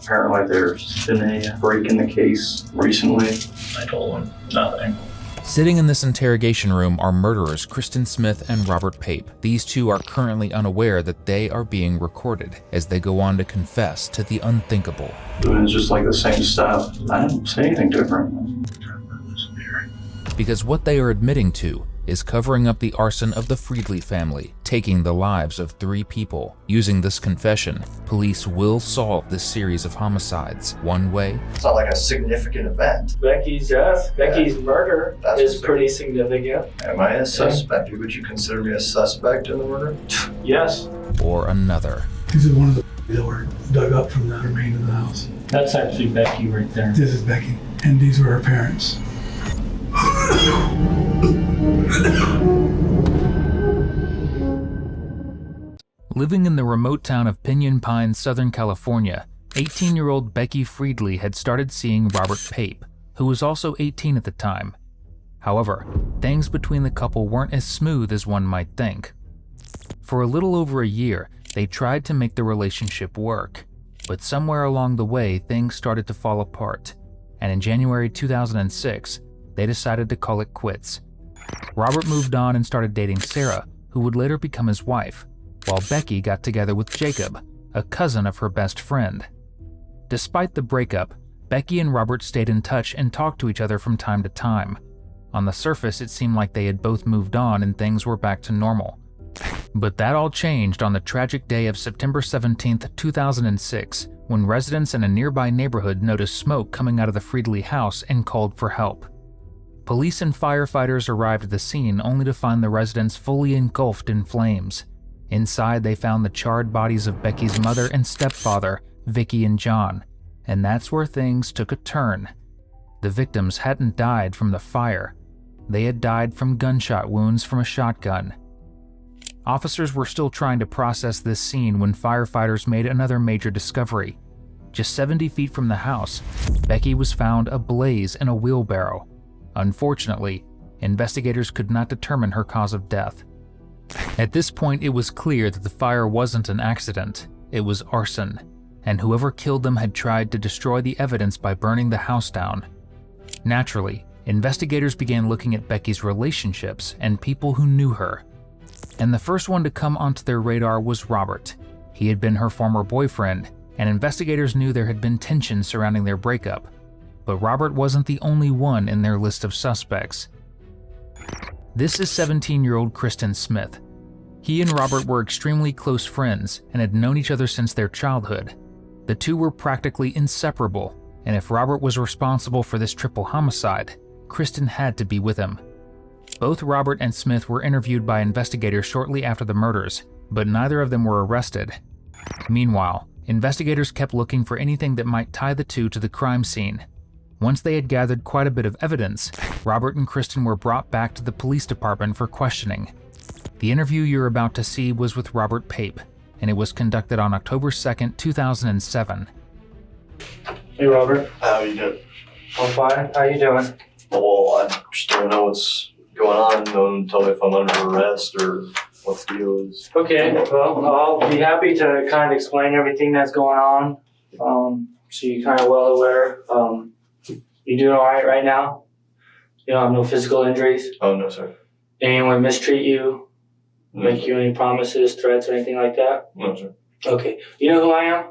Apparently there's been a break in the case recently. I told him nothing. Sitting in this interrogation room are murderers Kristen Smith and Robert Pape. These two are currently unaware that they are being recorded as they go on to confess to the unthinkable. It's just like the same stuff. I didn't say anything different. Because what they are admitting to is covering up the arson of the Friedley family, taking the lives of 3 people. Using this confession, police will solve this series of homicides one way. It's not like a significant event. Becky's death, Becky's murder is pretty significant. Am I a suspect? Would you consider me a suspect in the murder? Yes. Or another. These are one of the that were dug up from the remain of the house. That's actually Becky right there. This is Becky, and these were her parents. Living in the remote town of Pinion Pines, Southern California, 18-year-old Becky Friedley had started seeing Robert Pape, who was also 18 at the time. However, things between the couple weren't as smooth as one might think. For a little over a year, they tried to make the relationship work, but somewhere along the way, things started to fall apart, and in January 2006, they decided to call it quits. Robert moved on and started dating Sarah, who would later become his wife, while Becky got together with Jacob, a cousin of her best friend. Despite the breakup, Becky and Robert stayed in touch and talked to each other from time to time. On the surface, it seemed like they had both moved on and things were back to normal. But that all changed on the tragic day of September 17, 2006, when residents in a nearby neighborhood noticed smoke coming out of the Friedley house and called for help. Police and firefighters arrived at the scene only to find the residents fully engulfed in flames. Inside, they found the charred bodies of Becky's mother and stepfather, Vicky and John, and that's where things took a turn. The victims hadn't died from the fire. They had died from gunshot wounds from a shotgun. Officers were still trying to process this scene when firefighters made another major discovery. Just 70 feet from the house, Becky was found ablaze in a wheelbarrow. Unfortunately, investigators could not determine her cause of death. At this point, it was clear that the fire wasn't an accident, it was arson, and whoever killed them had tried to destroy the evidence by burning the house down. Naturally, investigators began looking at Becky's relationships and people who knew her. And the first one to come onto their radar was Robert. He had been her former boyfriend, and investigators knew there had been tension surrounding their breakup. But Robert wasn't the only one in their list of suspects. This is 17-year-old Kristen Smith. He and Robert were extremely close friends and had known each other since their childhood. The two were practically inseparable, and if Robert was responsible for this triple homicide, Kristen had to be with him. Both Robert and Smith were interviewed by investigators shortly after the murders, but neither of them were arrested. Meanwhile, investigators kept looking for anything that might tie the two to the crime scene. Once they had gathered quite a bit of evidence, Robert and Kristen were brought back to the police department for questioning. The interview you're about to see was with Robert Pape, and it was conducted on October 2nd, 2007. Hey, Robert. How you doing? I'm fine. How you doing? Well, I just don't know what's going on. No one told me if I'm under arrest or what the deal is. Okay, well, I'll be happy to kind of explain everything that's going on, so you're kind of well aware. You doing all right now? You don't have no physical injuries? Oh, no, sir. Anyone mistreat you? No, Make sir. you any promises, threats, or anything like that? No, sir. Okay. You know who I am?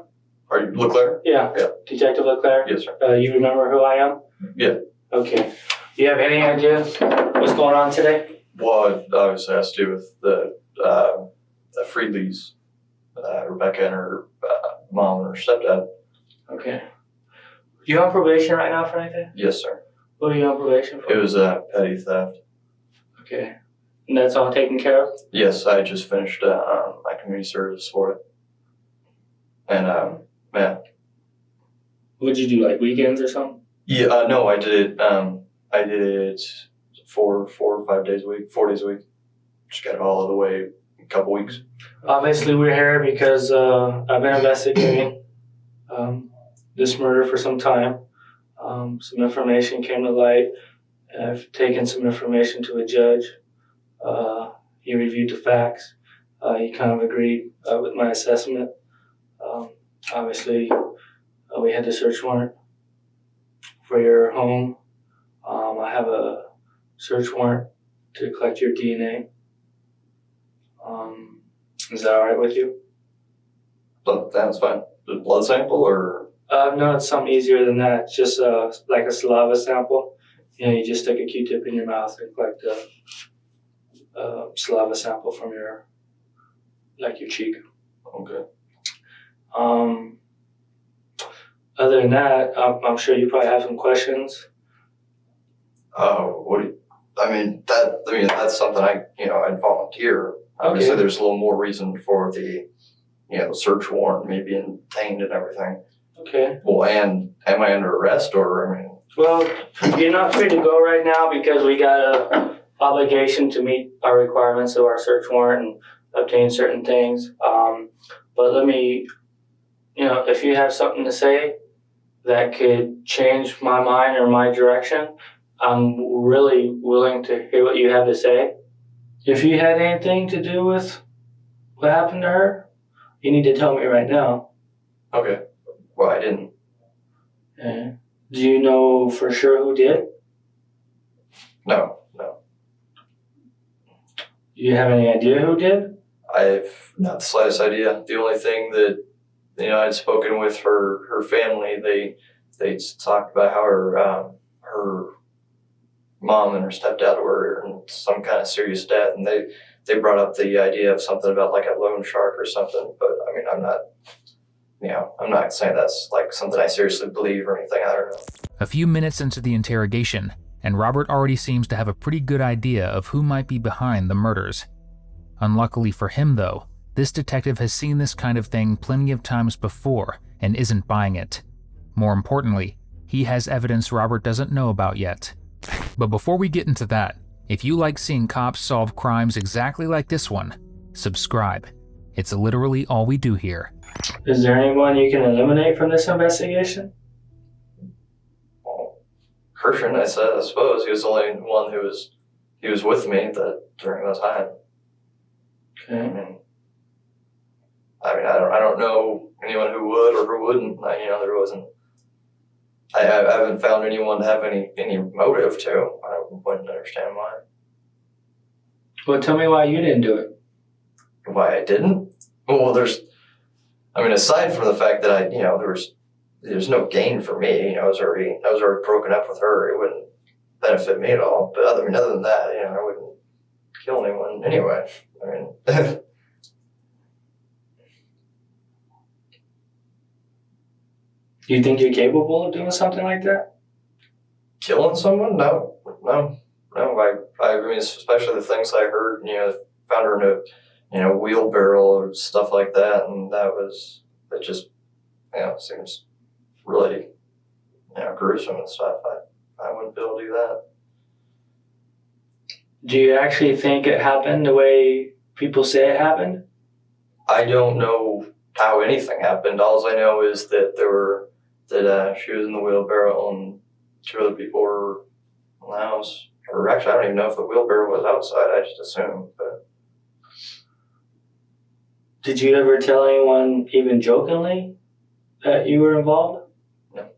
Are you Leclerc? Yeah. Yeah. Detective Leclerc? Yes, sir. You remember who I am? Yeah. Okay. Do you have any idea what's going on today? Well, it obviously has to do with the Friedleys, Rebecca and her mom and her stepdad. Okay. You on probation right now for anything? Yes, sir. What are you on probation for? It was petty theft. Okay. And that's all taken care of? Yes, I just finished my community service for it. And, yeah. What'd you do, like weekends or something? Yeah, no, I did it 4 or 5 days a week, 4 days a week. Just got it all out of the way in a couple weeks. Obviously, we're here because I've been investigating this murder for some time. Some information came to light. I've taken some information to a judge. He reviewed the facts. He kind of agreed with my assessment. Obviously, We had the search warrant for your home. I have a search warrant to collect your DNA. Is that all right with you? But that's fine. The blood sample or? No, it's something easier than that. It's just like a saliva sample. You just stick a Q-tip in your mouth and collect a saliva sample from your cheek. Okay. Other than that, I'm sure you probably have some questions. That's something I'd volunteer. Obviously, Okay. there's a little more reason for the search warrant me being detained and everything. Okay. Well, and am I under arrest or, Well, you're not free to go right now because we got a obligation to meet our requirements of our search warrant and obtain certain things. But let me, if you have something to say that could change my mind or my direction, I'm really willing to hear what you have to say. If you had anything to do with what happened to her, you need to tell me right now. Okay. Well, I didn't. Okay. Do you know for sure who did? No. Do you have any idea who did? I've not the slightest idea. The only thing that, I'd spoken with her family, they talked about how her mom and her stepdad were in some kind of serious debt, and they brought up the idea of something about like a loan shark or something, but I'm not saying that's like something I seriously believe or anything. I don't know. A few minutes into the interrogation, and Robert already seems to have a pretty good idea of who might be behind the murders. Unluckily for him though, this detective has seen this kind of thing plenty of times before and isn't buying it. More importantly, he has evidence Robert doesn't know about yet. But before we get into that, if you like seeing cops solve crimes exactly like this one, subscribe. It's literally all we do here. Is there anyone you can eliminate from this investigation? Well, Christian, I suppose he was the only one who was with me during that time. Okay. I don't know anyone who would or who wouldn't. There wasn't. I haven't found anyone to have any motive to. I wouldn't understand why. Well, tell me why you didn't do it. Why I didn't? Well, aside from the fact that there's no gain for me. I was already broken up with her. It wouldn't benefit me at all. But other than that, I wouldn't kill anyone anyway. Do you think you're capable of doing something like that? Killing someone? No. Especially the things I heard. Found her in a wheelbarrow or stuff like that, and it just seems really gruesome and stuff. I wouldn't be able to do that. Do you actually think it happened the way people say it happened? I don't know how anything happened. All I know is that she was in the wheelbarrow and two other people were in the house. Or actually, I don't even know if the wheelbarrow was outside. I just assumed. But Did you ever tell anyone, even jokingly, that you were involved? No.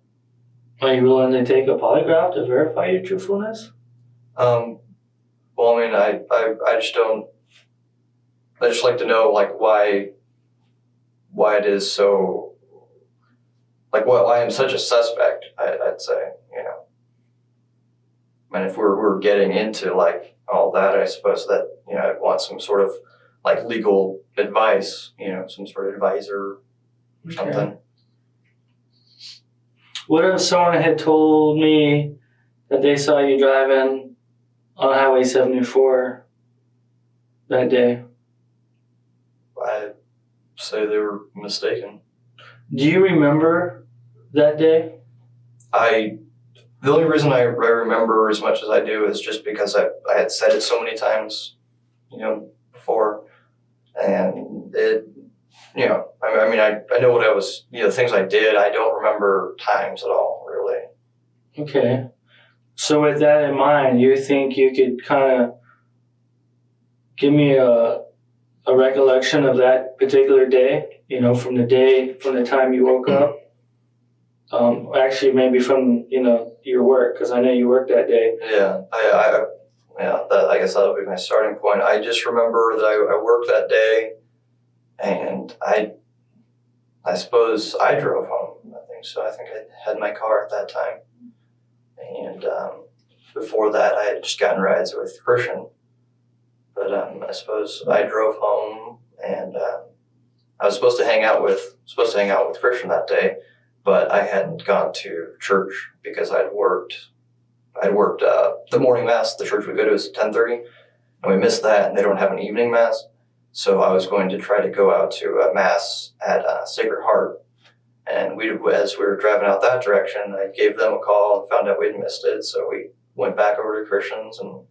Are you willing to take a polygraph to verify your truthfulness? Well, I just don't. I just like to know why it is so. Why I'm such a suspect. I'd say if we're getting into all that, I suppose that I'd want some sort of legal advice. Some sort of advisor or something. Okay. What if someone had told me that they saw you driving on Highway 74 that day? I'd say they were mistaken. Do you remember that day? The only reason I remember as much as I do is just because I had said it so many times, before, and it, I know what I was, things I did. I don't remember times at all, really. Okay. So with that in mind, you think you could kind of give me a recollection of that particular day, from the time you woke up Actually, maybe from your work, because I know you worked that day. Yeah, I guess that'll be my starting point. I just remember that I worked that day, and I suppose I drove home. I think so. I think I had my car at that time, and before that, I had just gotten rides with Christian. But I suppose I drove home, and I was supposed to hang out with Christian that day, but I hadn't gone to church because I'd worked the morning mass. The church we go to is at 10:30, and we missed that, and they don't have an evening mass. So I was going to try to go out to a mass at Sacred Heart, and as we were driving out that direction, I gave them a call and found out we'd missed it. So we went back over to Christian's, and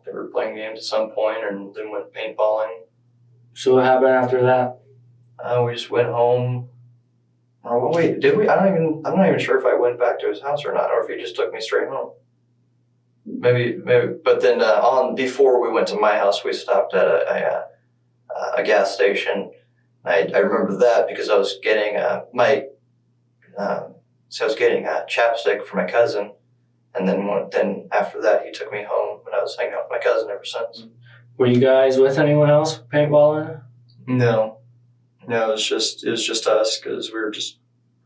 they were playing games at some point, and then went paintballing. So what happened after that? We just went home. Oh wait, did we? I'm not even sure if I went back to his house or not, or if he just took me straight home. Maybe. But then before we went to my house, we stopped at a gas station. I remember that because I was getting chapstick for my cousin, and then after that he took me home, and I was hanging out with my cousin ever since. Were you guys with anyone else paintballing? No, it was just us because we were just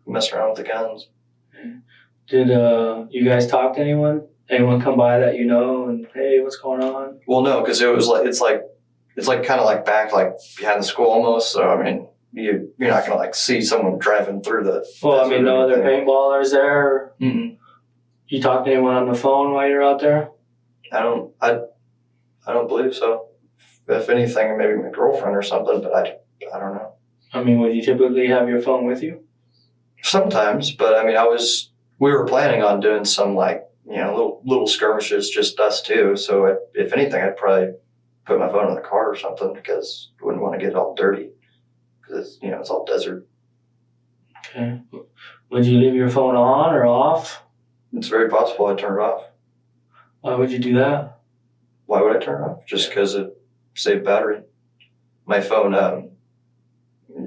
messing around with the guns. Did you guys talk to anyone? Anyone come by that and hey, what's going on? Well, no, because it's kind of like back like behind the school almost. So I mean, you're not gonna like see someone driving through the. Well, I mean, no other paintballers there. Mm-mm. You talk to anyone on the phone while you're out there? I don't believe so. If anything, maybe my girlfriend or something, but I don't know. I mean, would you typically have your phone with you? Sometimes, but I mean, we were planning on doing some like little skirmishes, just us two. So if anything, I'd probably put my phone in the car or something because I wouldn't want to get it all dirty because it's all desert. Okay. Would you leave your phone on or off? It's very possible I'd turn it off. Why would you do that? Why would I turn it off? Just because it saved battery. My phone, a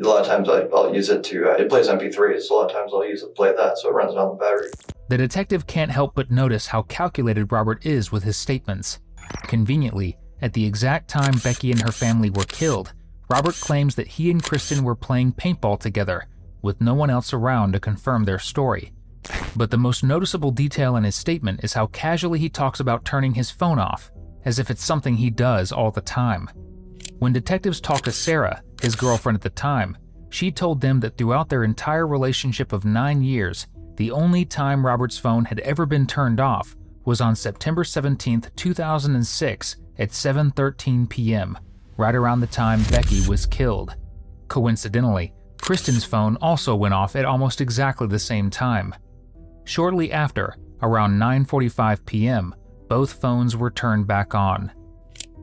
lot of times I'll use it to, it plays MP3s, so a lot of times I'll use it to play that, so it runs on the battery. The detective can't help but notice how calculated Robert is with his statements. Conveniently, at the exact time Becky and her family were killed, Robert claims that he and Kristen were playing paintball together, with no one else around to confirm their story. But the most noticeable detail in his statement is how casually he talks about turning his phone off, as if it's something he does all the time. When detectives talked to Sarah, his girlfriend at the time, she told them that throughout their entire relationship of 9 years, the only time Robert's phone had ever been turned off was on September 17, 2006 at 7:13 p.m., right around the time Becky was killed. Coincidentally, Kristen's phone also went off at almost exactly the same time. Shortly after, around 9:45 p.m., both phones were turned back on.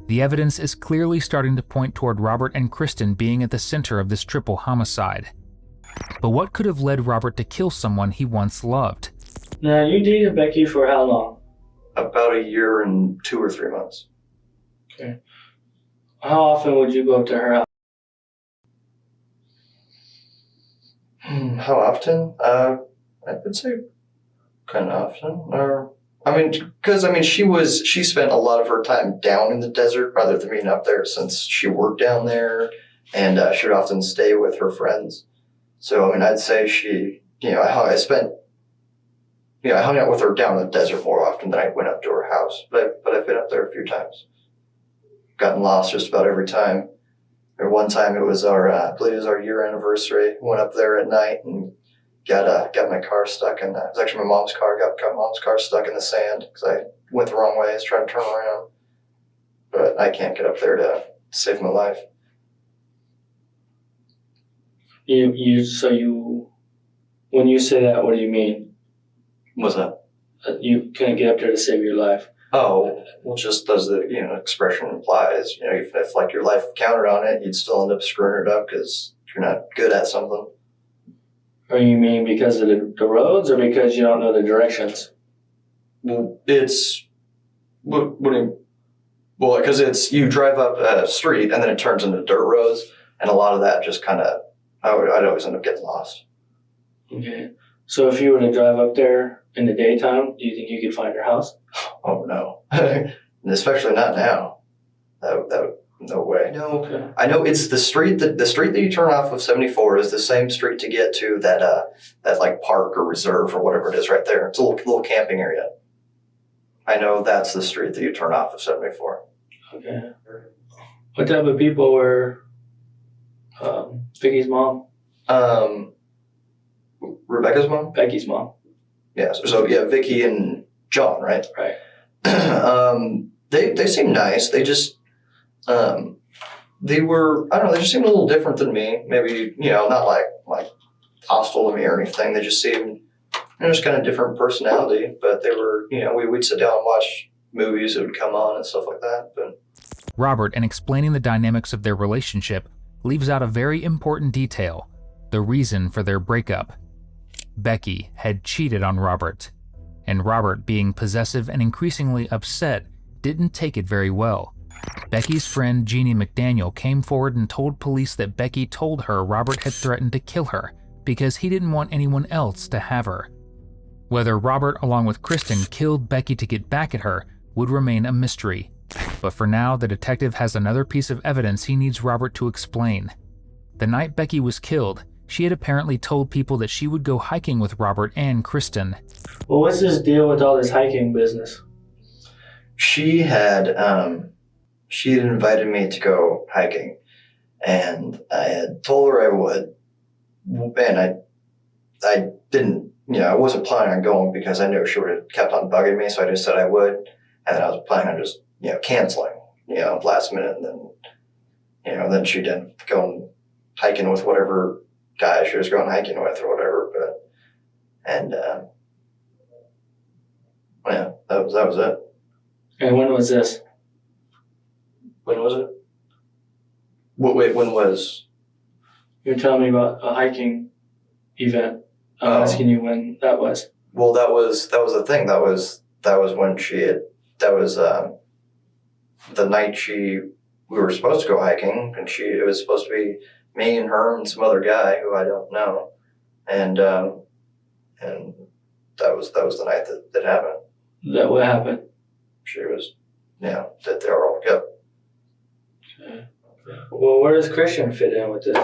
The evidence is clearly starting to point toward Robert and Kristen being at the center of this triple homicide. But what could have led Robert to kill someone he once loved? Now, you dated Becky for how long? About a year and 2 or 3 months. Okay. How often would you go up to her house? How often? I would say kind of often. She spent a lot of her time down in the desert rather than being up there since she worked down there, and she would often stay with her friends. So, I'd say I hung out with her down in the desert more often than I went up to her house. But I've been up there a few times. Gotten lost just about every time. Or one time it was I believe it was our year anniversary. Went up there at night and got my car stuck in, it was actually my mom's car, got mom's car stuck in the sand because I went the wrong way. I was trying to turn around. But I can't get up there to save my life. When you say that, what do you mean? What's that? You couldn't get up there to save your life. Oh, well, just as the expression implies, even if like your life counted on it, you'd still end up screwing it up because you're not good at something. Or you mean because of the roads, or because you don't know the directions? Well, because you drive up a street and then it turns into dirt roads, and a lot of that just kind of, I'd always end up getting lost. Okay. So if you were to drive up there in the daytime, do you think you could find her house? Oh no, especially not now. No way. No, Okay. I know it's the street that you turn off of 74 is the same street to get to that like park or reserve or whatever it is right there. It's a little camping area. I know that's the street that you turn off of 74. Okay. What type of people were Vicky's mom? Rebecca's mom? Becky's mom. Yeah. So yeah, Vicky and John, right? Right. They seem nice. They just they were, I don't know, they just seemed a little different than me. Maybe, not like hostile to me or anything. They just seemed, just kind of different personality. But they were, we'd sit down and watch movies that would come on and stuff like that. But Robert, in explaining the dynamics of their relationship, leaves out a very important detail: the reason for their breakup. Becky had cheated on Robert, and Robert, being possessive and increasingly upset, didn't take it very well. Becky's friend Jeannie McDaniel came forward and told police that Becky told her Robert had threatened to kill her because he didn't want anyone else to have her. Whether Robert, along with Kristen, killed Becky to get back at her would remain a mystery. But for now, the detective has another piece of evidence he needs Robert to explain. The night Becky was killed, she had apparently told people that she would go hiking with Robert and Kristen. Well, what's this deal with all this hiking business? she had invited me to go hiking, and I had told her I would, and I didn't, I wasn't planning on going because I knew she would have kept on bugging me, so I just said I would, and then I was planning on just, canceling, last minute, and then she didn't go hiking with whatever guy she was going hiking with or whatever, that was it. And when was this? When was it? Wait, when was? You're telling me about a hiking event. I'm asking you when that was. Well, that was the thing. That was when that was the night we were supposed to go hiking, and it was supposed to be me and her and some other guy who I don't know, and that was the night that happened. That what happened? She was, that they were all good. Okay. Well, where does Christian fit in with this?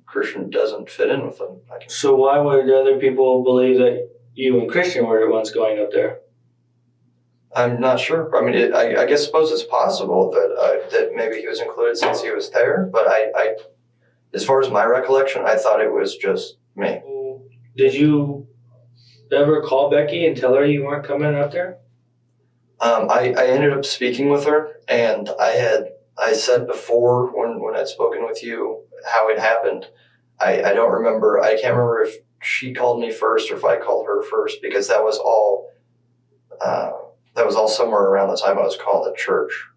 Christian doesn't fit in with them. So why would the other people believe that you and Christian were the ones going up there? I'm not sure. I mean, I suppose it's possible that maybe he was included since he was there, but I as far as my recollection, I thought it was just me. Did you ever call Becky and tell her you weren't coming up there? I ended up speaking with her, and I said before when I'd spoken with you how it happened. I don't remember. I can't remember if she called me first or if I called her first, because that was all somewhere around the time I was called at church.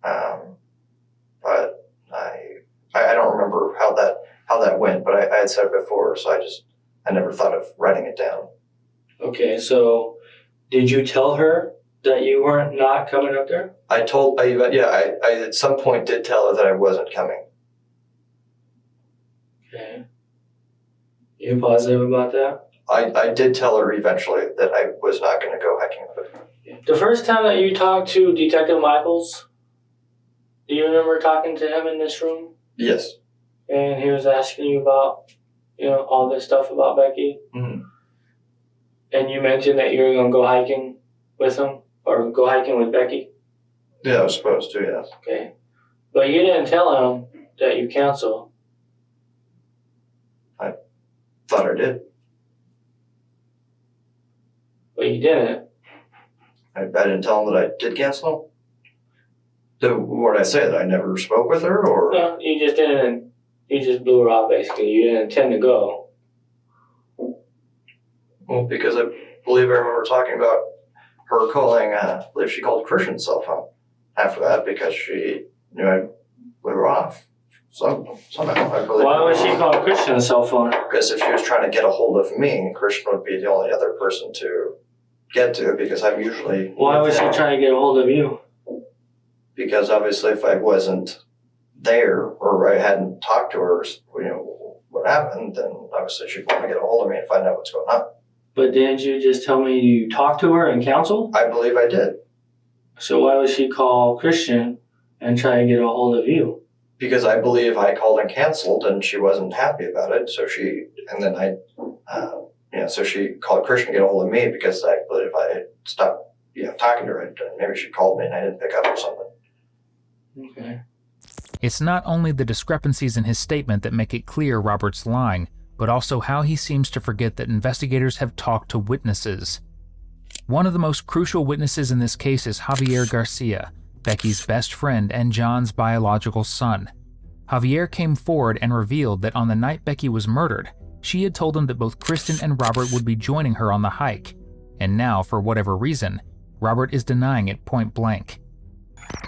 But I don't remember how that went. But I had said it before, so I never thought of writing it down. Okay, so did you tell her that you weren't not coming up there? I at some point did tell her that I wasn't coming. Okay. You positive about that? I did tell her eventually that I was not going to go hiking with her. The first time that you talked to Detective Michaels, do you remember talking to him in this room? Yes. And he was asking you about, all this stuff about Becky? Mm-hmm. And you mentioned that you were going to go hiking with him, or go hiking with Becky? Yeah, I was supposed to, yes. Okay. But you didn't tell him that you canceled. I thought I did. But you didn't. I didn't tell him that I did cancel. What did I say? That I never spoke with her, or? No, you just didn't. You just blew her off, basically. You didn't intend to go. Well, because I believe I remember talking about her calling, I believe she called Christian's cell phone after that because she knew I blew her off. Somehow, I believe. Why would she call Christian's cell phone? Because if she was trying to get a hold of me, Christian would be the only other person to get to, because I'm usually... Why was she trying to get a hold of you? Because obviously if I wasn't there or I hadn't talked to her, what happened, then obviously said she'd want to get a hold of me and find out what's going on. But didn't you just tell me you talked to her and counseled? I believe I did. So why would she call Christian and try to get a hold of you? Because I believe I called and canceled and she wasn't happy about it. So she called Christian to get a hold of me because I believe I had stopped, talking to her. Maybe she called me and I didn't pick up or something. Okay. It's not only the discrepancies in his statement that make it clear Robert's lying, but also how he seems to forget that investigators have talked to witnesses. One of the most crucial witnesses in this case is Javier Garcia, Becky's best friend and John's biological son. Javier came forward and revealed that on the night Becky was murdered, she had told him that both Kristen and Robert would be joining her on the hike. And now, for whatever reason, Robert is denying it point blank.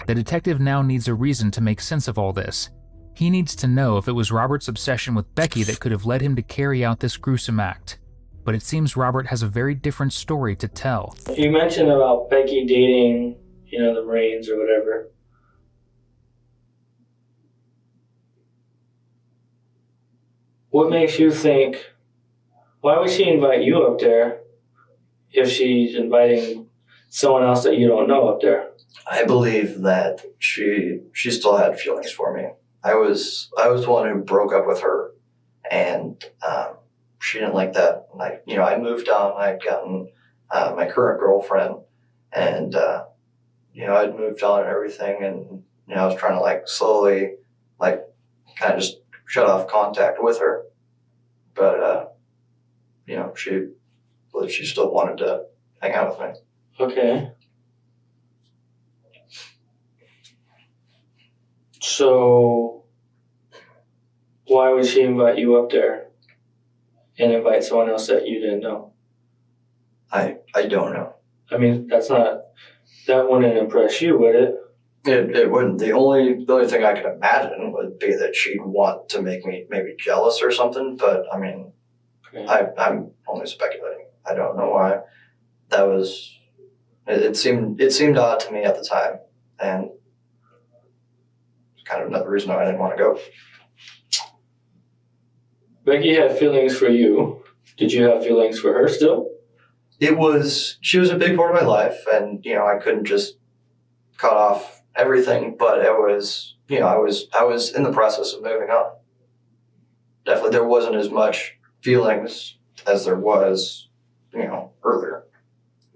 The detective now needs a reason to make sense of all this. He needs to know if it was Robert's obsession with Becky that could have led him to carry out this gruesome act. But it seems Robert has a very different story to tell. You mentioned about Becky dating, the Marines or whatever. What makes you think, why would she invite you up there if she's inviting someone else that you don't know up there? I believe that she still had feelings for me. I was the one who broke up with her, and she didn't like that. And I moved on. I'd gotten my current girlfriend, and I'd moved on and everything, and I was trying to slowly kind of just shut off contact with her, but she still wanted to hang out with me. Okay. So, why would she invite you up there and invite someone else that you didn't know? I don't know. I mean, that wouldn't impress you, would it? It wouldn't. The only thing I could imagine would be that she'd want to make me maybe jealous or something, but I mean, Okay. I'm only speculating. I don't know why. That was, it seemed odd to me at the time, and it's kind of another reason why I didn't want to go. Becky had feelings for you. Did you have feelings for her still? She was a big part of my life, and I couldn't just cut off everything, but it was, I was in the process of moving on. Definitely there wasn't as much feelings as there was, earlier.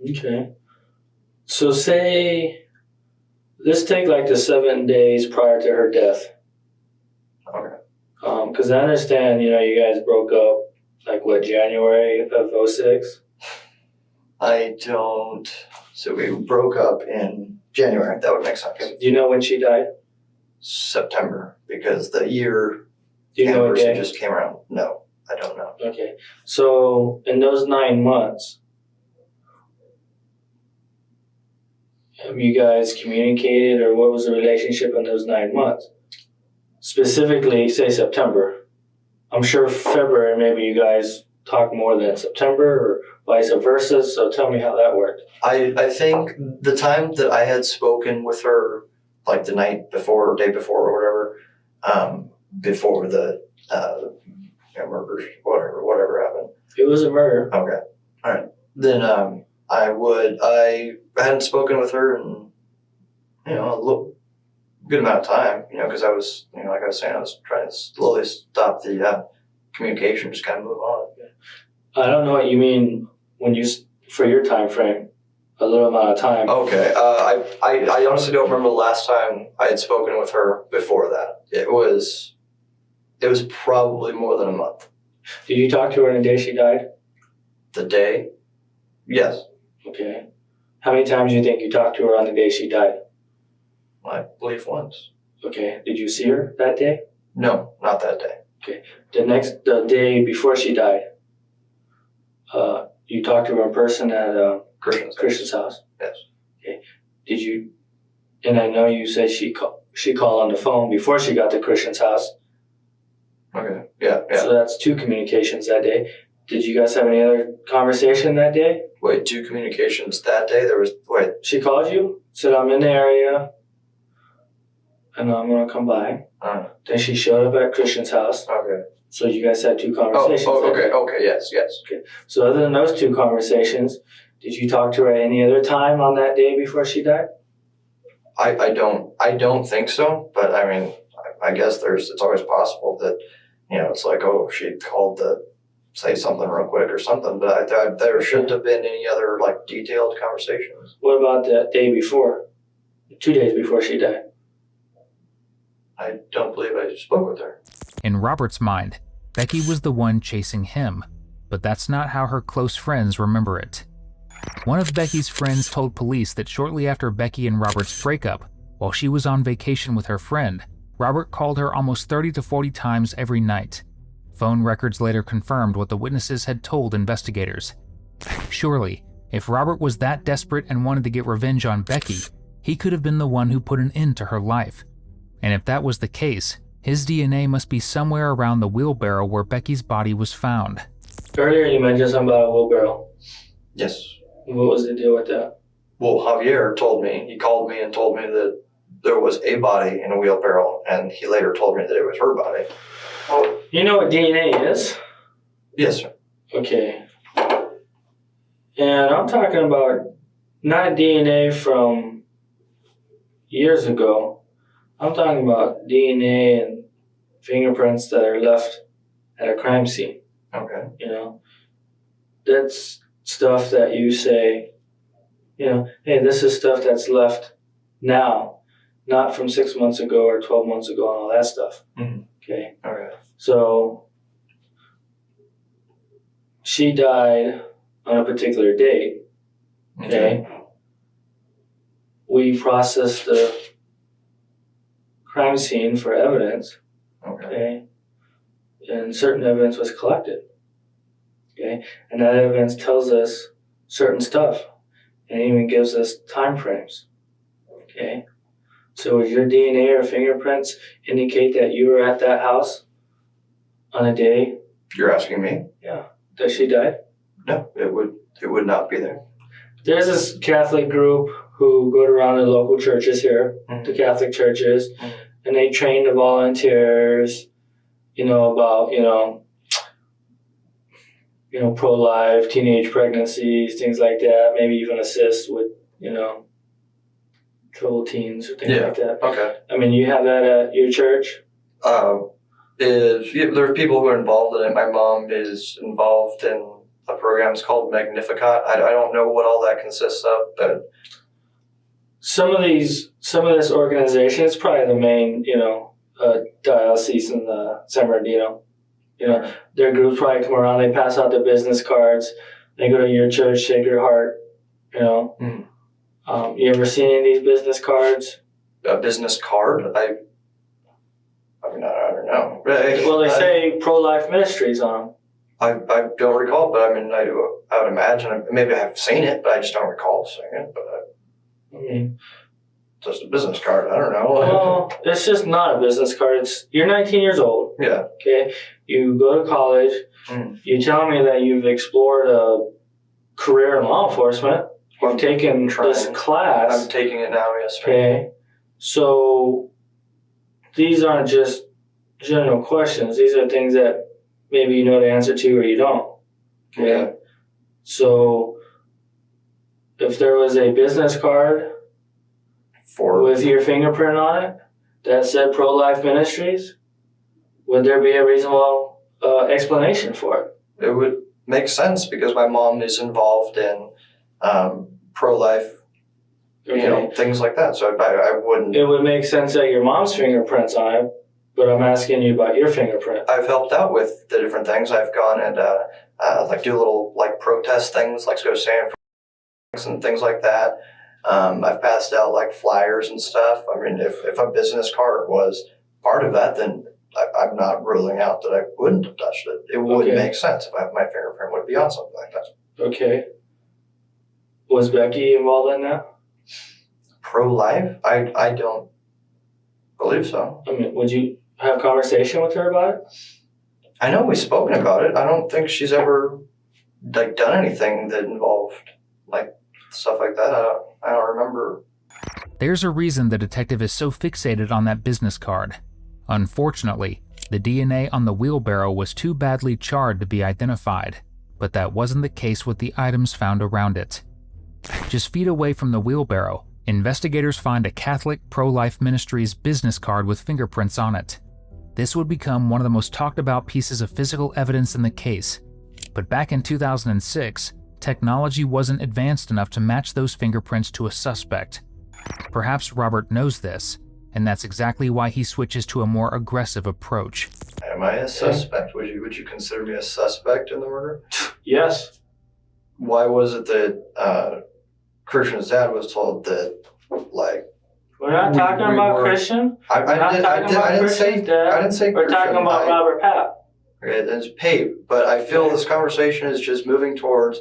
Okay. So let's take the 7 days prior to her death. Okay. Because I understand, you guys broke up, January of 2006? So we broke up in January. That would make sense. Do you know when she died? September, because the year Do you know what anniversary day? just came around. No, I don't know. Okay. So in those 9 months, have you guys communicated, or what was the relationship in those 9 months? Specifically, say September. I'm sure February, maybe you guys talk more than September, or vice versa. So tell me how that worked. I think the time that I had spoken with her, the night before or day before or whatever, before the murder, whatever happened. It was a murder. Okay, all right. Then I hadn't spoken with her in a good amount of time, because I was, like I was saying, I was trying to slowly stop the communication, just kind of move on. I don't know what you mean when for your time frame, a little amount of time. Okay, I honestly don't remember the last time I had spoken with her before that. It was probably more than a month. Did you talk to her on the day she died? The day? Yes. Okay. How many times do you think you talked to her on the day she died? I believe once. Okay. Did you see her that day? No, not that day. Okay. The day before she died, you talked to her in person at Christian's house? Yes. Okay. Did you, and I know you said she called on the phone before she got to Christian's house. Okay. Yeah. So that's 2 communications that day. Did you guys have any other conversation that day? Wait, 2 communications that day? She called you, said, I'm in the area, and I'm going to come by. Then she showed up at Christian's house, Okay. So you guys had 2 Oh, conversations. okay, yes. So other than those 2 conversations, did you talk to her any other time on that day before she died? I don't think so, but I mean, I guess it's always possible that, it's like, oh, she called to say something real quick or something, but there shouldn't have been any other, like, detailed conversations. What about that day before? 2 days before she died? I don't believe I spoke with her. In Robert's mind, Becky was the one chasing him, but that's not how her close friends remember it. One of Becky's friends told police that shortly after Becky and Robert's breakup, while she was on vacation with her friend, Robert called her almost 30 to 40 times every night. Phone records later confirmed what the witnesses had told investigators. Surely, if Robert was that desperate and wanted to get revenge on Becky, he could have been the one who put an end to her life. And if that was the case, his DNA must be somewhere around the wheelbarrow where Becky's body was found. Earlier you mentioned something about a wheelbarrow. Yes. What was the deal with that? Well, Javier he called me and told me that there was a body in a wheelbarrow, and he later told me that it was her body. Oh, you know what DNA is? Yes, sir. Okay. And I'm talking about not DNA from years ago. I'm talking about DNA and fingerprints that are left at a crime scene. Okay. That's stuff that you say, hey, this is stuff that's left now, not from 6 months ago or 12 months ago and all that stuff. Mm-hmm. Okay. All right. So she died on a particular date. Okay. We processed the crime scene for evidence. Okay. And certain evidence was collected. Okay. And that evidence tells us certain stuff and even gives us time frames. Okay. So would your DNA or fingerprints indicate that you were at that house on a day? You're asking me? Yeah. That she died? No, it would not be there. There's this Catholic group who go around the local churches here, the Catholic churches, and they train the volunteers, about, pro-life, teenage pregnancies, things like that, maybe even assist with, troubled teens or things like that. Okay. I mean, you have that at your church? There are people who are involved in it. My mom is involved in a program. It's called Magnificat. I don't know what all that consists of, but some of this organization, it's probably the main, diocese in San Bernardino. Their groups probably come around, they pass out the business cards, they go to your church, shake your heart, You ever seen any of these business cards? A business card? I don't know. Well, they say pro-life ministries on them. I don't recall, but I would imagine, maybe I've seen it, but I just don't recall seeing it. But just a business card, I don't know. Well, it's just not a business card. You're 19 years old. Yeah. Okay. You go to college. You tell me that you've explored a career in law enforcement. You've taken this class. I'm taking it now, yes. Okay. So these aren't just general questions. These are things that maybe you know the answer to or you don't. Okay. So if there was a business card with your fingerprint on it that said pro-life ministries, would there be a reasonable explanation for it? It would make sense because my mom is involved in pro-life, things like that. So I wouldn't. It would make sense that your mom's fingerprint's on it, but I'm asking you about your fingerprint. I've helped out with the different things. I've gone and do little protest things, like go stand for and things like that. I've passed out flyers and stuff. I mean, if a business card was part of that, then I'm not ruling out that I wouldn't have touched it. It would make sense if my fingerprint would be on something like that. Okay. Was Becky involved in that? Pro-life? I don't believe so. I mean, would you have a conversation with her about it? I know we've spoken about it. I don't think she's ever done anything that involved stuff like that. I don't remember. There's a reason the detective is so fixated on that business card. Unfortunately, The DNA on the wheelbarrow was too badly charred to be identified, but that wasn't the case with the items found around it. Just feet away from the wheelbarrow, investigators find a Catholic pro-life ministry's business card with fingerprints on it. This would become one of the most talked about pieces of physical evidence in the case. But back in 2006, technology wasn't advanced enough to match those fingerprints to a suspect. Perhaps Robert knows this, and that's exactly why he switches to a more aggressive approach. Am I a suspect? Would you consider me a suspect in the murder? Yes. Why was it that Christian's dad was told that, like, We're not We- talking we about were- Christian. I We're not talking about didn't say Christian's dad. I didn't say We're talking Christian. about Robert Papp. It's Pape, but I feel this conversation is just moving towards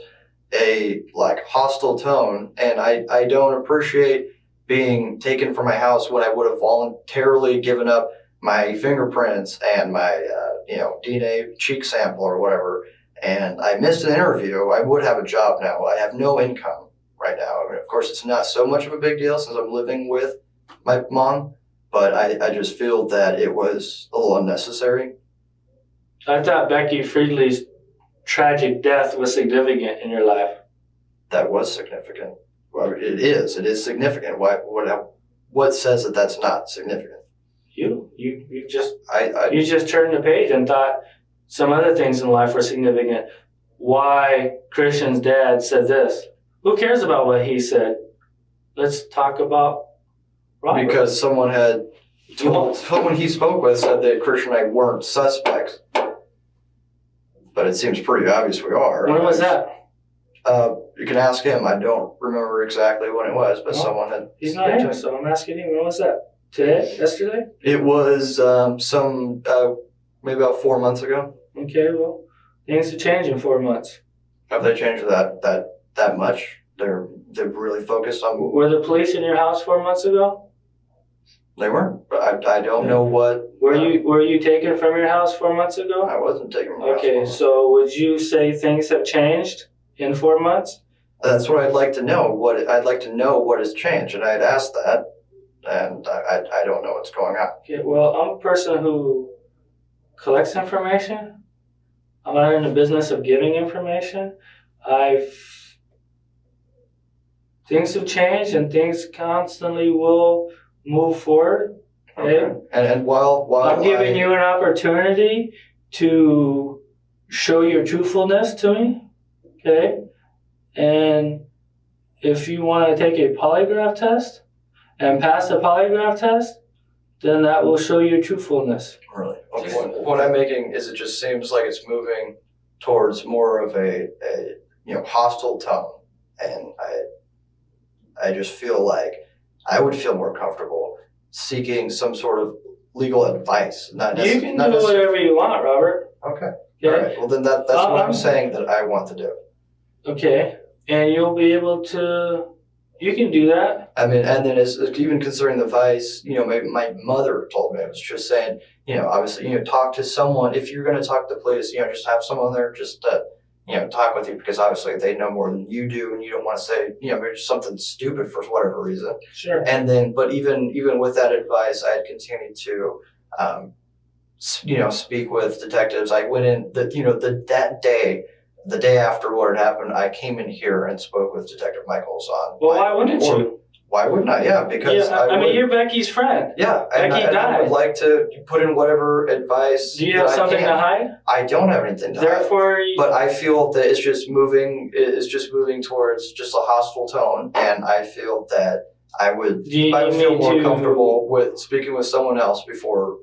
a hostile tone, and I don't appreciate being taken from my house when I would have voluntarily given up my fingerprints and my DNA cheek sample or whatever. And I missed an interview. I would have a job now. I have no income right now. I mean, of course, it's not so much of a big deal since I'm living with my mom, but I just feel that it was a little unnecessary. I thought Becky Friedley's tragic death was significant in your life. That was significant. Well, it is. It is significant. What says that that's not significant? You just I you just turned the page and thought some other things in life were significant. Why Christian's dad said this? Who cares about what he said? Let's talk about Robert. because someone had told someone he spoke with said that Christian and I weren't suspects. But it seems pretty obvious we are. When was that? You can ask him. I don't remember exactly when it was, but Well, someone had. He's not here, so I'm asking him. When was that? Today? Yesterday? It was maybe about 4 months ago. Okay, well, things have changed in 4 months. Have they changed that much? They're really focused on. Were the police in your house 4 months ago? They weren't, but I don't know what. Were you taken from your house 4 months ago? I wasn't taking from my house. Okay, so would you say things have changed in 4 months? That's what I'd like to know. I'd like to know what has changed, and I had asked that, and I don't know what's going on. Okay, well, I'm a person who collects information. I'm not in the business of giving information. Things have changed, and things constantly will move forward. Okay? And while I'm giving you an opportunity to show your truthfulness to me. Okay? And if you want to take a polygraph test and pass the polygraph test, then that will show your truthfulness. Really? Okay. What I'm making is it just seems like it's moving towards more of a hostile tone, and I just feel like I would feel more comfortable seeking some sort of legal advice. You can do whatever you want, Robert. Okay. Okay? All right. Well, then that's what I'm saying that I want to do. Okay. And you'll be able to. You can do that. I mean, and then as even considering the advice, maybe my mother told me, I was just saying, obviously, talk to someone. If you're going to talk to the police, just have someone there just to, talk with you, because obviously they know more than you do, and you don't want to say, maybe something stupid for whatever reason. Sure. And then, but even with that advice, I had continued to, speak with detectives. I went in the day after what had happened, I came in here and spoke with Detective Michaels on. Well, why wouldn't you? Why wouldn't I? Yeah, because I mean, you're Becky's friend. Yeah, Becky and I would died. like to put in whatever advice. Do you have that I something can. to hide? I don't have anything to hide. Therefore, But I feel that it's just moving towards just a hostile tone, and I feel that I would feel more comfortable with speaking with someone else before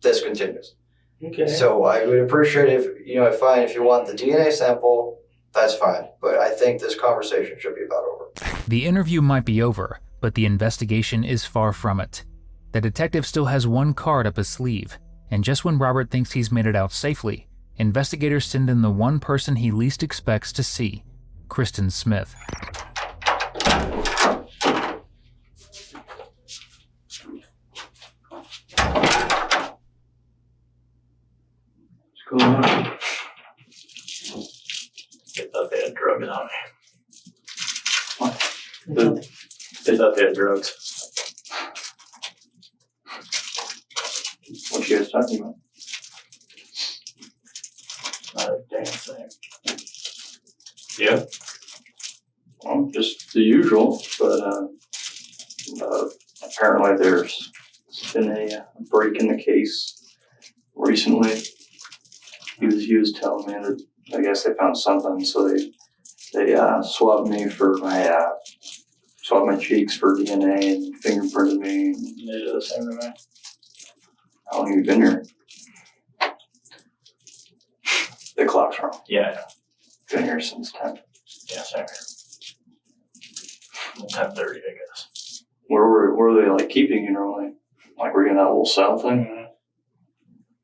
this continues. Okay. So I would appreciate if you want the DNA sample, that's fine. But I think this conversation should be about over. The interview might be over, but the investigation is far from it. The detective still has one card up his sleeve, and just when Robert thinks he's made it out safely, investigators send in the one person he least expects to see, Kristen Smith. What's going on? They thought they had drugs on me. They thought they had drugs. What you guys talking about? Yeah. Well, just the usual, but apparently there's been a break in the case recently. He was telling me that I guess they found something, so they swabbed me for my swabbed my cheeks for DNA and fingerprinted me. They did the same to me. How long have you been here? The clock's wrong. Yeah, Been here since 10. yeah, same here. 10:30, I guess. Where were they like keeping you normally? Like were you in that little cell thing? Mm-hmm.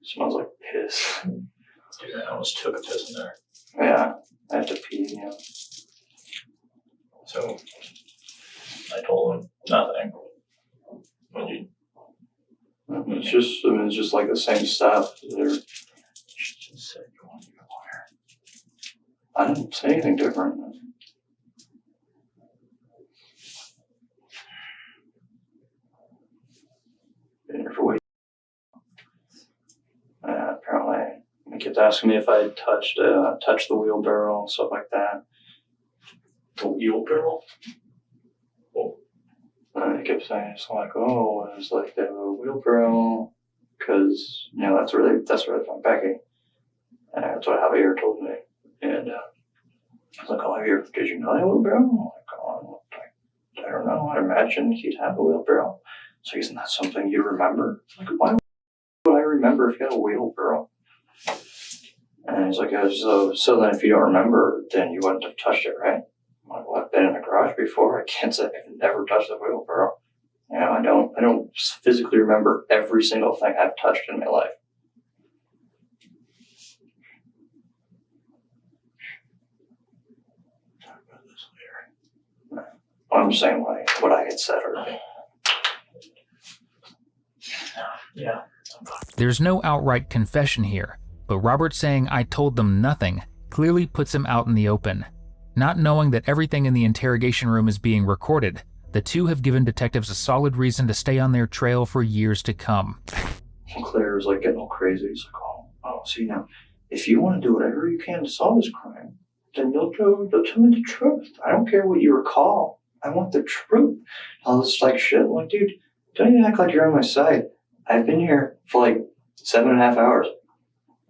Smells like piss. Dude, I almost took a piss in there. Yeah, I have to pee, you know. So I told him nothing. When you It's just like the same stuff. just said you want to go there. I didn't say anything different. Been here for weeks. Apparently, he kept asking me if I had touched the wheelbarrow and stuff like that. The wheelbarrow? And he kept saying, it's like, oh, it's like the wheelbarrow, because you know that's where they found Becky. And that's what Javier told me. And I was like, oh, Javier, did you know that wheelbarrow? I'm like, oh, I don't know. I imagine he'd have a wheelbarrow. So isn't that something you remember? I'm like, why would I remember if you had a wheelbarrow? And he's like, so then if you don't remember, then you wouldn't have touched it, right? I'm like, well, I've been in the garage before. I can't say I've never touched the wheelbarrow. You know, I don't physically remember every single thing I've touched in my life. Talk about this later. I'm just saying what I had said earlier. Yeah. There's no outright confession here, but Robert saying I told them nothing clearly puts him out in the open. Not knowing that everything in the interrogation room is being recorded, the two have given detectives a solid reason to stay on their trail for years to come. Claire was like getting all crazy. He's like, oh, see now, if you want to do whatever you can to solve this crime, then you'll tell me the truth. I don't care what you recall. I want the truth. All this like shit. I'm like, dude, don't even act like you're on my side. I've been here for like 7.5 hours.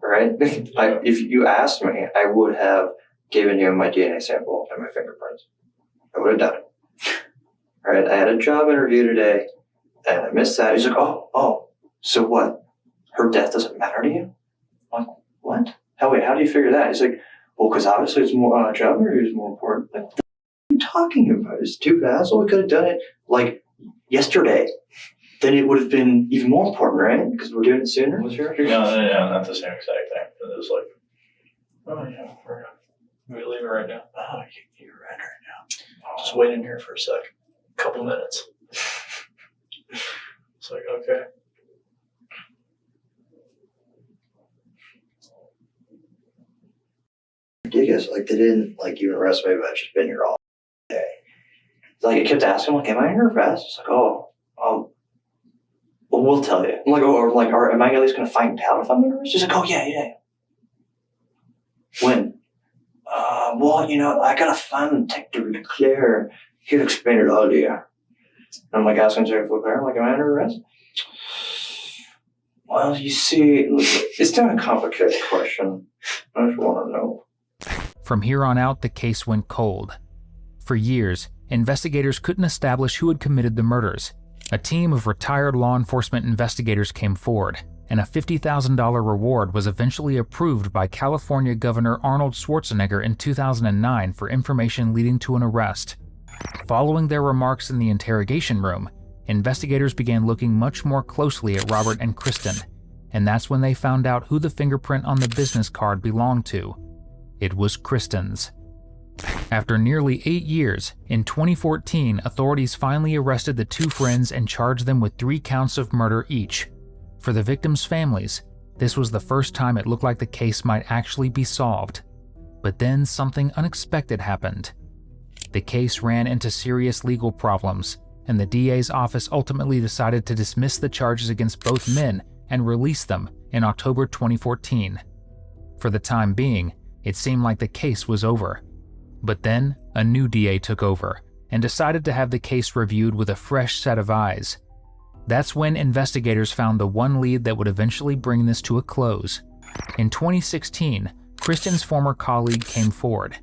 Right? If you asked me, I would have given you my DNA sample and my fingerprints. I would have done it. All right, I had a job interview today, and I missed that. He's like, oh, so what? Her death doesn't matter to you? I'm like, what? How do you figure that? He's like, well, because obviously it's more, job interview is more important. Like, what are you talking about? You stupid asshole. We could have done it, like, yesterday. Then it would have been even more important, right? Because we're doing it sooner. No, not the same exact thing. It was like, oh yeah, we leave it right now. Oh, you're right now. Just wait in here for a sec. Couple minutes. It's like, okay. Ridiculous. Like, they didn't, like, even arrest me, but I've just been here all day. Like, I kept asking, like, am I under arrest? It's like, well, we'll tell you. I'm like, or am I at least going to find out if I'm under arrest? She's like, oh, yeah. When? Well, you know, I got to find Detective Claire. He'll explain it all to you. And I'm like asking Detective Claire, I'm like, am I under arrest? Well, you see, it's not a complicated question. I just want to know. From here on out, the case went cold. For years, investigators couldn't establish who had committed the murders. A team of retired law enforcement investigators came forward, and a $50,000 reward was eventually approved by California Governor Arnold Schwarzenegger in 2009 for information leading to an arrest. Following their remarks in the interrogation room, investigators began looking much more closely at Robert and Kristen, and that's when they found out who the fingerprint on the business card belonged to. It was Kristen's. After nearly 8 years, in 2014, authorities finally arrested the two friends and charged them with 3 counts of murder each. For the victims' families, this was the first time it looked like the case might actually be solved. But then something unexpected happened. The case ran into serious legal problems, and the DA's office ultimately decided to dismiss the charges against both men and release them in October 2014. For the time being, it seemed like the case was over. But then, a new DA took over and decided to have the case reviewed with a fresh set of eyes. That's when investigators found the one lead that would eventually bring this to a close. In 2016, Kristen's former colleague came forward.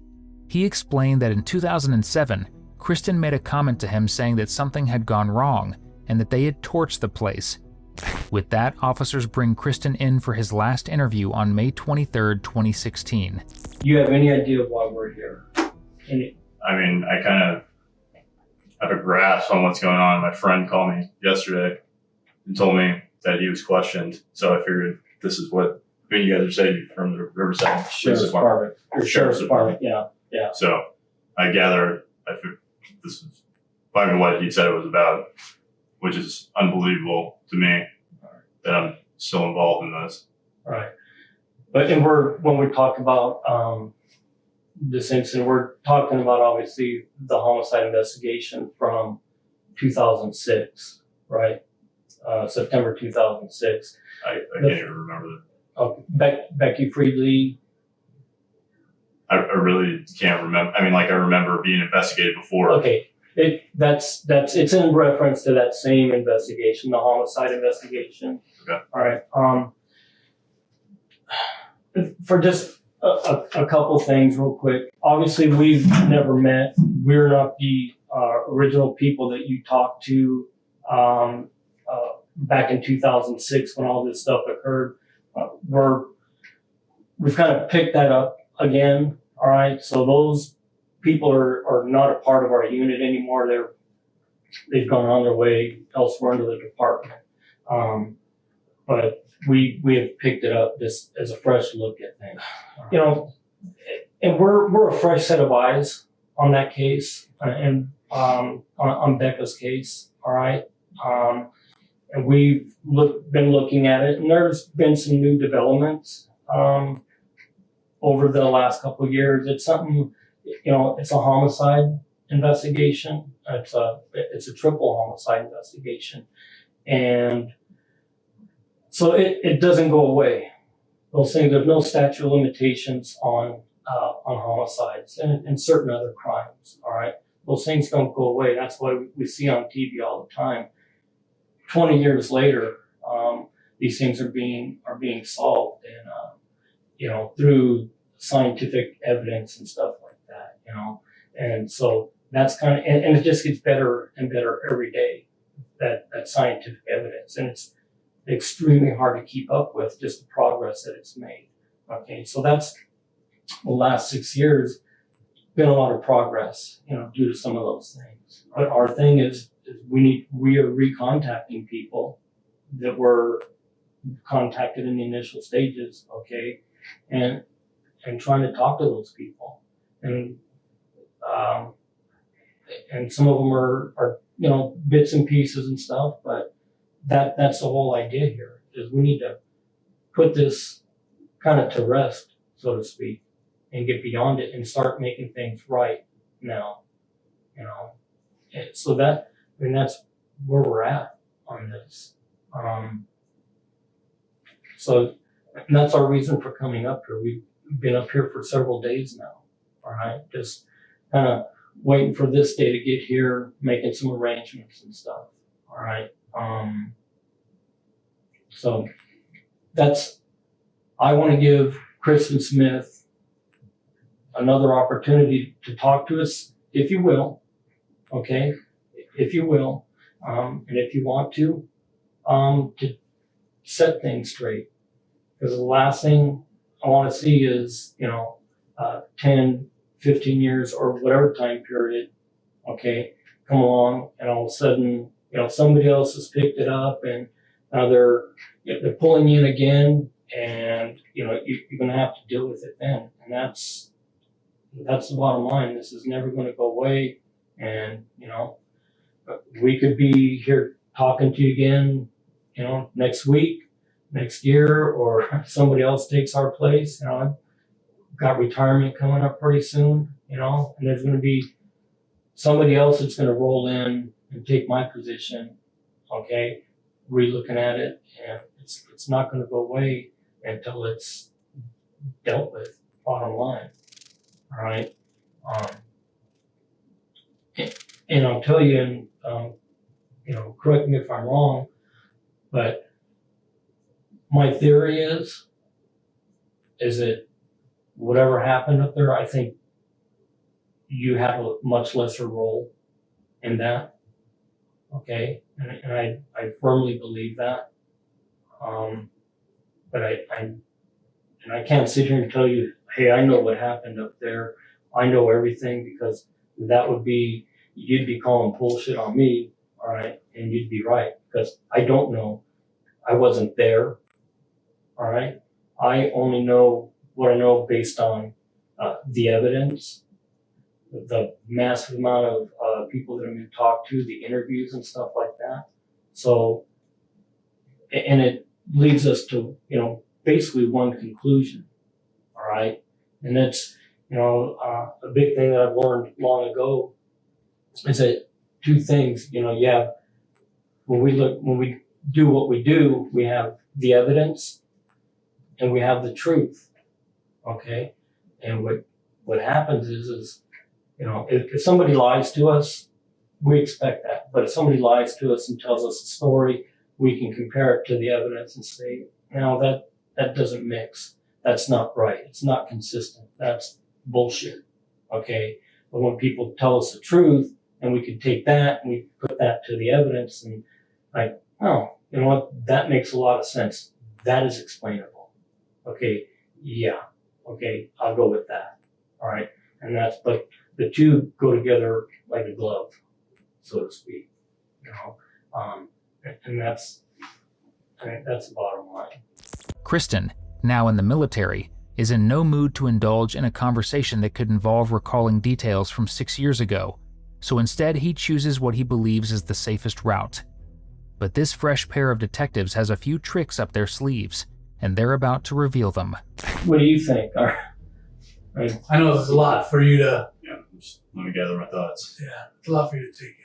He explained that in 2007, Kristen made a comment to him saying that something had gone wrong and that they had torched the place. With that, officers bring Kristen in for his last interview on May 23, 2016. You have any idea why we're here? I mean, I kind of have a grasp on what's going on. My friend called me yesterday and told me that he was questioned. So I figured this is what, I mean, you guys are saying from the Riverside Police Department. Sheriff's Department, yeah. So I gather, this is probably what he said it was about, which is unbelievable to me that I'm still involved in this. Right. But when we talk about this incident, we're talking about obviously the homicide investigation from 2006, right? September 2006. I can't even remember that. Becky Friedley. I really can't remember. I mean, like I remember being investigated before. Okay, it's in reference to that same investigation, the homicide investigation. Okay. All right. For just a couple things real quick. Obviously, we've never met. We're not the original people that you talked to back in 2006 when all this stuff occurred. We've kind of picked that up again. All right. So those people are not a part of our unit anymore. They've gone on their way elsewhere into the department. But we have picked it up just as a fresh look at things, you know, and we're a fresh set of eyes on that case and on Becca's case. All right. And we've been looking at it, and there's been some new developments over the last couple of years. It's something, you know, it's a homicide investigation. It's a triple homicide investigation, and so it doesn't go away. Those things, there's no statute of limitations on homicides and certain other crimes. All right, those things don't go away. That's why we see on TV all the time. 20 years later, these things are being solved, and you know, through scientific evidence and stuff like that. You know, and so that's kind of, and it just gets better and better every day. That scientific evidence, and it's extremely hard to keep up with, just the progress that it's made. Okay, so that's the last 6 years, been a lot of progress, you know, due to some of those things. But our thing is we are recontacting people that were contacted in the initial stages, okay, and trying to talk to those people, and some of them are you know, bits and pieces and stuff, but that's the whole idea here, is we need to put this kind of to rest, so to speak, and get beyond it and start making things right now, you know. And so that's where we're at on this. So that's our reason for coming up here. We've been up here for several days now, all right? Just kind of waiting for this day to get here, making some arrangements and stuff, all right? So I want to give Kristen Smith another opportunity to talk to us, if you will, okay? If you will, and if you want to set things straight. Because the last thing I want to see is, you know, 10, 15 years or whatever time period, okay, come along, and all of a sudden, you know, somebody else has picked it up, and now they're pulling you in again, and you know, you're going to have to deal with it then. And that's the bottom line. This is never going to go away, and you know, we could be here talking to you again, you know, next week, next year, or somebody else takes our place. You know, I've got retirement coming up pretty soon, you know, and there's going to be somebody else that's going to roll in and take my position, okay, re-looking at it, and it's not going to go away until it's dealt with, bottom line, all right? And I'll tell you, and correct me if I'm wrong, but my theory is that whatever happened up there, I think you have a much lesser role in that. Okay, and I firmly believe that. But I can't sit here and tell you, hey, I know what happened up there. I know everything, because that would be, you'd be calling bullshit on me, all right? And you'd be right, because I don't know. I wasn't there, all right? I only know what I know based on the evidence, the massive amount of people that I'm going to talk to, the interviews and stuff like that. So, and it leads us to, basically one conclusion, all right? And that's, a big thing that I've learned long ago is that two things, when we do what we do, we have the evidence and we have the truth, okay? And what happens is if somebody lies to us, we expect that. But if somebody lies to us and tells us a story, we can compare it to the evidence and say, that doesn't mix. That's not right. It's not consistent. That's bullshit. Okay. But when people tell us the truth, and we can take that and we put that to the evidence and like, oh, you know what? That makes a lot of sense. That is explainable. Okay. Yeah. Okay. I'll go with that. All right. But the two go together like a glove, so to speak. And that's the bottom line. Kristen, now in the military, is in no mood to indulge in a conversation that could involve recalling details from 6 years ago, so instead he chooses what he believes is the safest route. But this fresh pair of detectives has a few tricks up their sleeves, and they're about to reveal them. What do you think? I know there's a lot for you to. Yeah, just let me gather my thoughts. Yeah, it's a lot for you to take in.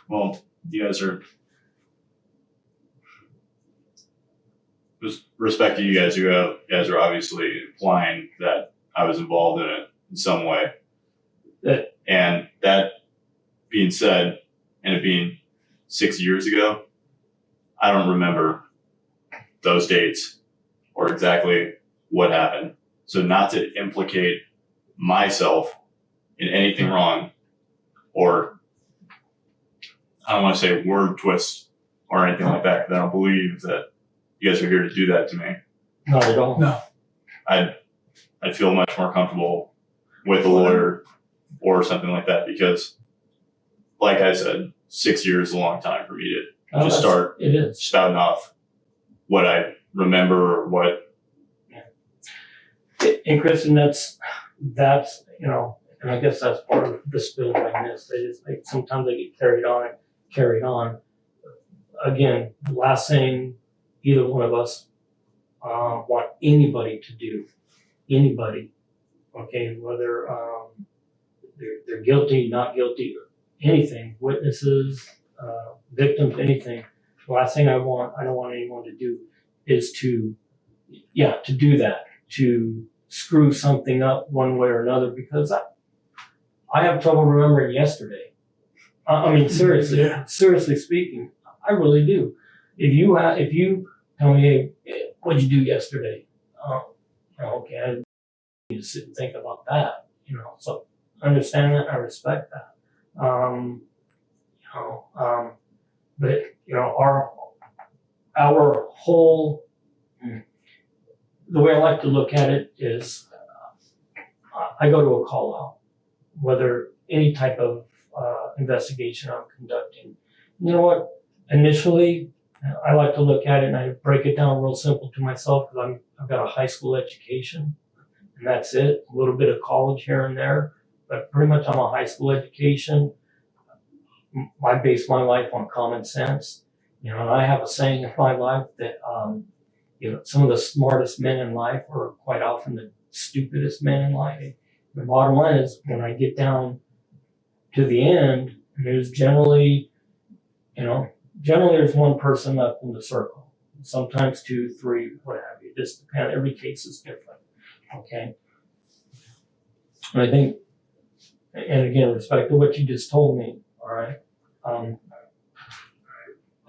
Well, you guys are, with respect to you guys are obviously implying that I was involved in it in some way. And that being said, and it being 6 years ago, I don't remember those dates or exactly what happened. So not to implicate myself in anything wrong, or I don't want to say word twist or anything like that, because I don't believe that you guys are here to do that to me. Not at all. No. I'd feel much more comfortable with a lawyer or something like that, because, like I said, 6 years is a long time for me to just start spouting off what I remember or what. And Kristen, that's and I guess that's part of the spill I missed. Sometimes I get carried on. Again, the last thing either one of us want anybody to do, okay, whether they're guilty, not guilty, anything, witnesses, victims, anything. The last thing I don't want anyone to do is to do that, to screw something up one way or another, because I have trouble remembering yesterday. I mean, seriously speaking, I really do. If you tell me, hey, what'd you do yesterday? Okay, I need to sit and think about that. So I understand that, I respect that. But our whole, the way I like to look at it is, I go to a call out, whether any type of investigation I'm conducting. You know what? Initially, I like to look at it and I break it down real simple to myself, because I've got a high school education, and that's it. A little bit of college here and there, but pretty much I'm a high school education. I base my life on common sense. And I have a saying in my life that some of the smartest men in life are quite often the stupidest men in life. The bottom line is, when I get down to the end, there's generally there's one person left in the circle. Sometimes 2, 3, what have It just depends. Every case is different. Okay. And I think, and again, respect to what you just told me. All right.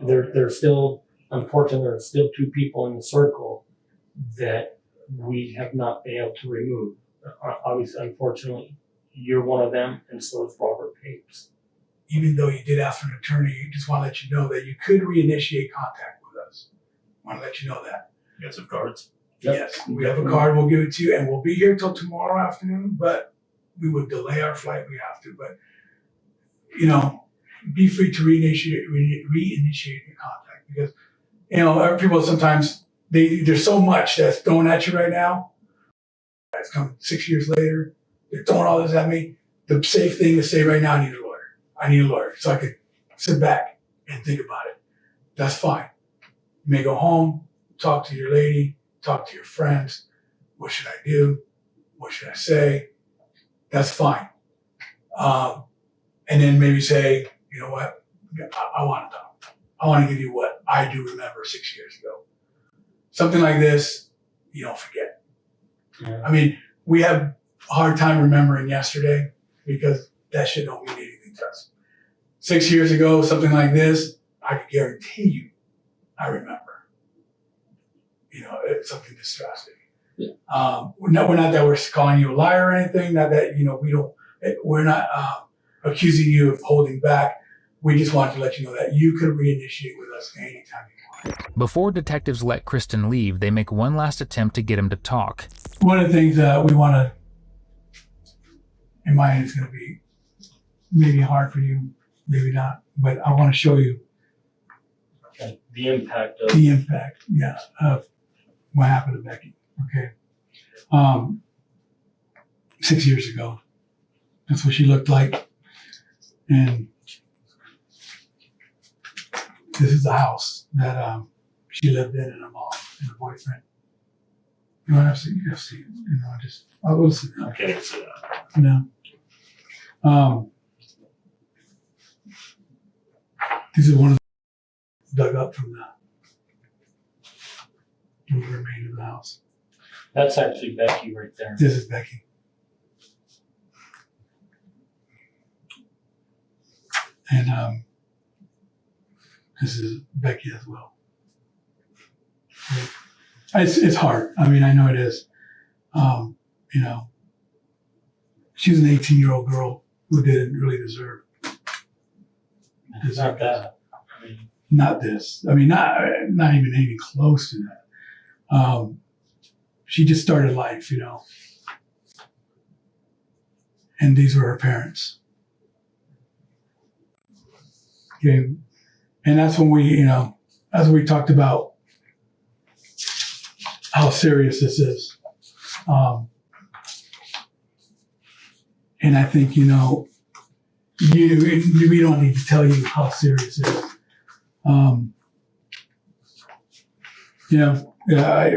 There's still, unfortunately, there's still two people in the circle that we have not been able to remove. Obviously, unfortunately, you're one of them, and so is Robert Papes. Even though you did ask for an attorney, just want to let you know that you could reinitiate contact with us. Want to let you know that. You got some cards? Yep. Yes, we have a card. We'll give it to you, and we'll be here till tomorrow afternoon. But we would delay our flight. We have to, but be free to reinitiate your contact because people sometimes there's so much that's thrown at you right now. It's come 6 years later. They're throwing all this at me. The safe thing to say right now, I need a lawyer. I need a lawyer so I could sit back and think about it. That's fine. You may go home, talk to your lady, talk to your friends. What should I do? What should I say? That's fine. And then maybe say, you know what? I want to talk. I want to give you what I do remember 6 years ago. Something like this, you don't forget. Yeah. I mean, we have a hard time remembering yesterday because that shit don't mean anything to us. 6 years ago, something like this, I can guarantee you, I remember. It's something distressing. Yeah. We're not that we're calling you a liar or anything. Not that we're not accusing you of holding back. We just wanted to let you know that you could reinitiate with us anytime you want. Before detectives let Kristen leave, they make one last attempt to get him to talk. One of the things that we want to, in my end, it's going to be maybe hard for you, maybe not, but I want to show you The impact of of what happened to Becky. Okay. 6 years ago, that's what she looked like. And this is the house that she lived in, and her mom and her boyfriend. You know, I've seen it. I will sit down. Okay, so This is one of the dug up from the remains of the house. that's actually Becky right there. This is Becky. And this is Becky as well. It's hard. I mean, I know it is. She was an 18-year-old girl who didn't really deserve. It's not that. I mean, Not this. I mean, not even anything close to that. She just started life, and these were her parents. Okay, and that's when we talked about how serious this is. And I think, we don't need to tell you how serious it is.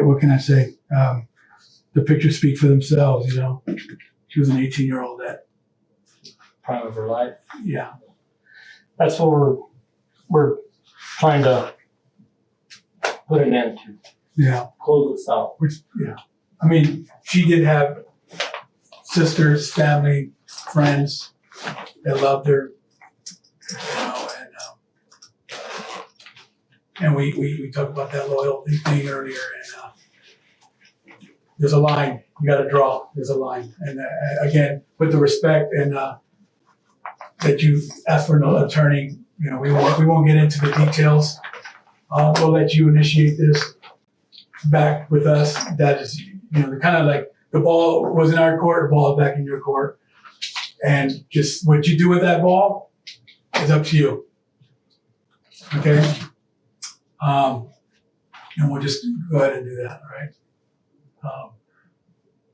What can I say? The pictures speak for themselves, She was an 18-year-old that, prime of her life. yeah. That's what we're trying to put an end to. Yeah. Close this out. I mean, she did have sisters, family, friends that loved her, and we talked about that loyalty thing earlier, and there's a line you got to draw. There's a line, and again, with the respect and that you asked for an attorney, we won't get into the details. We'll let you initiate this back with us. That is, kind of like the ball was in our court, the ball is back in your court. And just what you do with that ball is up to you. Okay? And we'll just go ahead and do that, all right?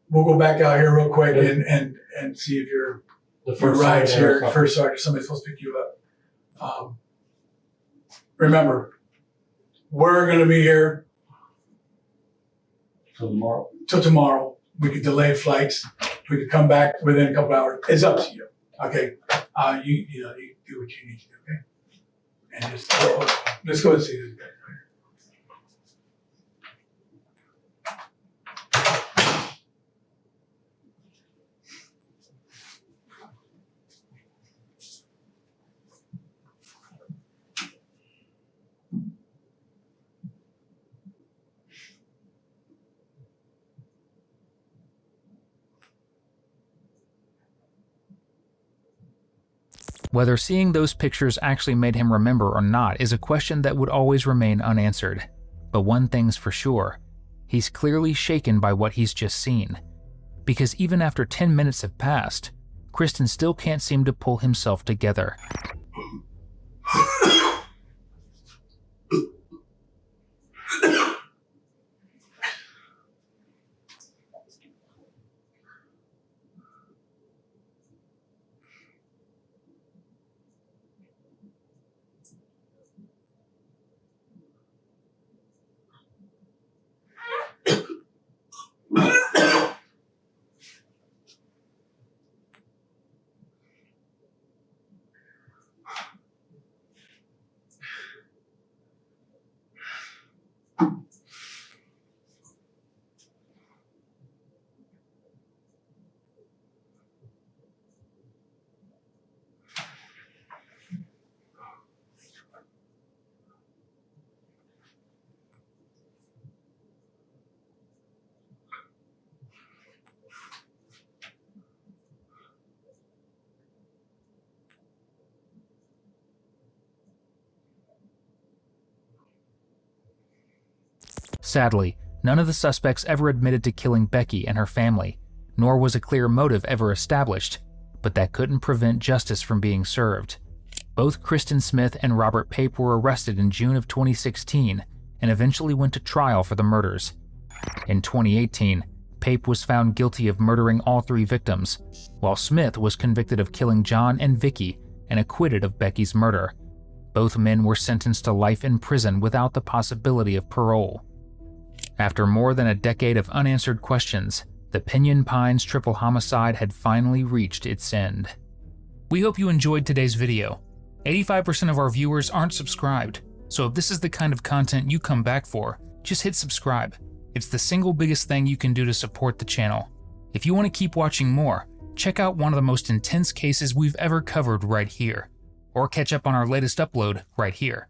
We'll go back out here real quick and see if you're The your first ride's sergeant or here, something. first sergeant, somebody's supposed to pick you up. Remember, we're gonna be here Till tomorrow. till tomorrow. We could delay flights. We could come back within a couple hours. It's up to you. Okay. You do what you need to do. Okay. And just let's go and see this guy. Whether seeing those pictures actually made him remember or not is a question that would always remain unanswered. But one thing's for sure, he's clearly shaken by what he's just seen. Because even after 10 minutes have passed, Kristen still can't seem to pull himself together. Sadly, none of the suspects ever admitted to killing Becky and her family, nor was a clear motive ever established, but that couldn't prevent justice from being served. Both Kristen Smith and Robert Pape were arrested in June of 2016 and eventually went to trial for the murders. In 2018, Pape was found guilty of murdering all 3 victims, while Smith was convicted of killing John and Vicky and acquitted of Becky's murder. Both men were sentenced to life in prison without the possibility of parole. After more than a decade of unanswered questions, the Pinion Pines triple homicide had finally reached its end. We hope you enjoyed today's video. 85% of our viewers aren't subscribed, so if this is the kind of content you come back for, just hit subscribe. It's the single biggest thing you can do to support the channel. If you want to keep watching more, check out one of the most intense cases we've ever covered right here, or catch up on our latest upload right here.